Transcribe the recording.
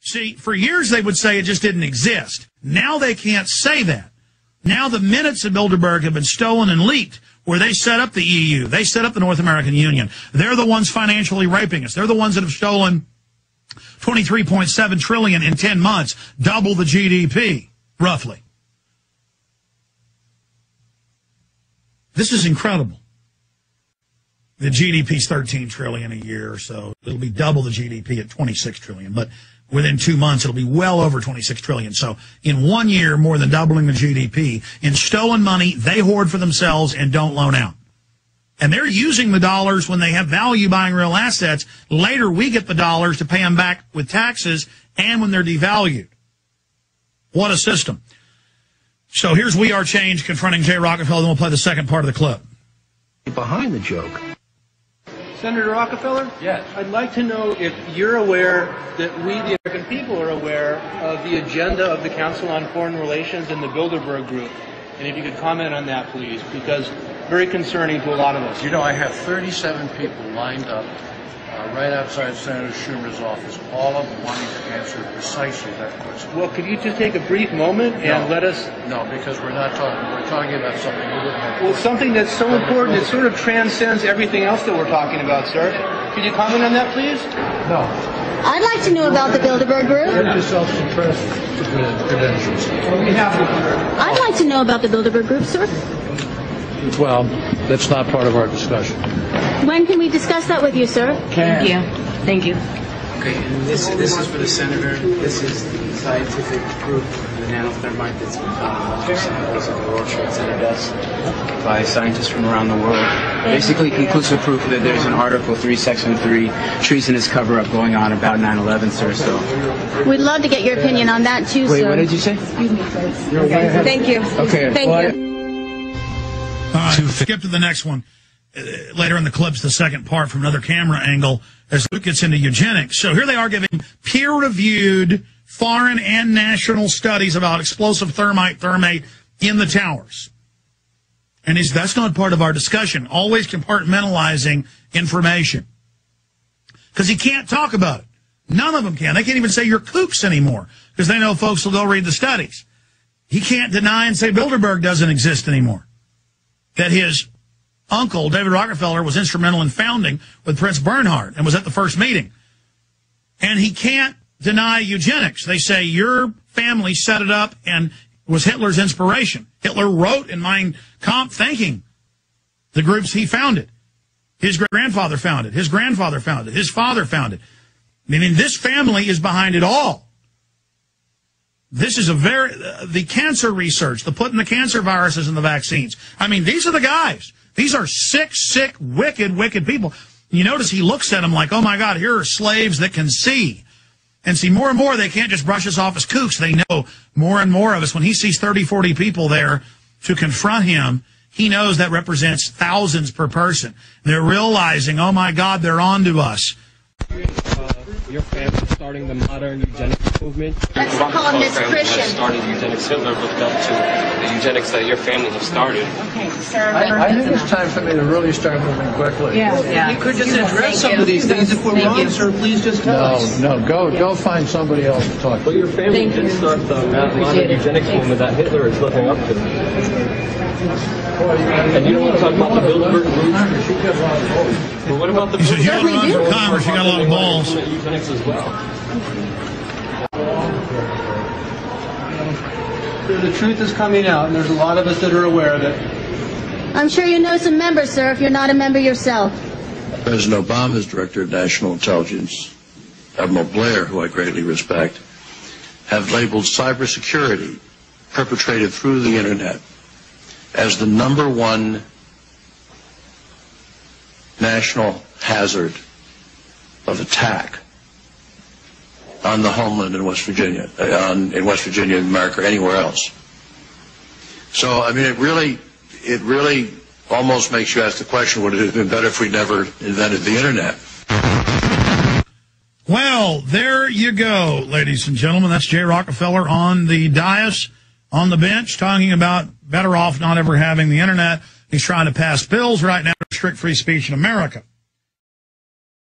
See, for years they would say it just didn't exist. Now they can't say that. Now the minutes of Bilderberg have been stolen and leaked, where they set up the EU. They set up the North American Union. They're the ones financially raping us. They're the ones that have stolen $23.7 trillion in 10 months, double the GDP, roughly. This is incredible. The GDP's 13 trillion a year or so. It'll be double the GDP at 26 trillion, but within 2 months it'll be well over 26 trillion. So in 1 year, more than doubling the GDP. In stolen money, they hoard for themselves and don't loan out. And they're using the dollars when they have value buying real assets. Later, we get the dollars to pay them back with taxes and when they're devalued. What a system. So here's WeAreChange confronting Jay Rockefeller, then we'll play the second part of the clip. Behind the joke. Senator Rockefeller? Yes. I'd like to know if you're aware that we, the American people, are aware of the agenda of the Council on Foreign Relations and the Bilderberg Group. And if you could comment on that, please, because very concerning to a lot of us. You know, I have 37 people lined up right outside Senator Schumer's office, all of them wanting to answer precisely that question. Well, could you just take a brief moment and let us... No, because we're not talking. We're talking about something we wouldn't have... Well, something that's so important, it sort of transcends everything else that we're talking about, sir. Could you comment on that, please? No. I'd like to know about the Bilderberg Group. Get yourself suppressed credentials. I'd like to know about the Bilderberg Group, sir. Well, that's not part of our discussion. When can we discuss that with you, sir? Thank you. Thank you. Okay, and this is for the senator. This is the scientific proof of the nanothermite that's been found in multiple samples of the World Trade Center dust by scientists from around the world. Basically, conclusive proof that there's an Article 3, Section 3 treasonous cover-up going on about 9/11, sir. So we'd love to get your opinion on that too, wait, sir. what did you say? Excuse me, please. Okay. Thank you. Okay. Thank you. Skip to the next one. Later in the clip's the second part from another camera angle as Luke gets into eugenics. So here they are giving peer-reviewed foreign and national studies about explosive thermate in the towers. And that's not part of our discussion. Always compartmentalizing information. Because he can't talk about it. None of them can. They can't even say you're kooks anymore because they know folks will go read the studies. He can't deny and say Bilderberg doesn't exist anymore. That his uncle, David Rockefeller, was instrumental in founding with Prince Bernhard and was at the first meeting. And he can't deny eugenics. They say your family set it up and was Hitler's inspiration. Hitler wrote in Mein Kampf thanking the groups he founded. His great-grandfather founded. His grandfather founded. His father founded. Meaning this family is behind it all. This is the cancer research, the putting the cancer viruses in the vaccines. I mean, these are the guys. These are sick, wicked, wicked people. You notice he looks at them like, oh my God, here are slaves that can see. And see, more and more, they can't just brush us off as kooks. They know more and more of us. When he sees 30, 40 people there to confront him, he knows that represents thousands per person. They're realizing, oh my God, they're on to us. Your family starting the modern eugenics movement. Let's call him Miss Christian. Started eugenics. Hitler looked up to the eugenics that your family have started. Okay, sir. I think it's time for me to really start moving quickly. Yeah. You could just address some of these things. If we're wrong, sir, please just tell us. No, go find somebody else to talk to. But your family did start the modern eugenics movement that Hitler is looking up to. And you don't want to talk about the Bilderberg group? But what about the He says, you don't run for Congress, you got a lot of balls. Eugenics as well. The truth is coming out, and there's a lot of us that are aware of it. I'm sure you know some members, sir, if you're not a member yourself. President Obama's Director of National Intelligence, Admiral Blair, who I greatly respect, have labeled cybersecurity perpetrated through the Internet as the #1 national hazard of attack on the homeland in West Virginia, in America, anywhere else. So, I mean, it really almost makes you ask the question, would it have been better if we never invented the Internet? Well, there you go, ladies and gentlemen. That's Jay Rockefeller on the dais, on the bench, talking about better off not ever having the Internet. He's trying to pass bills right now to restrict free speech in America.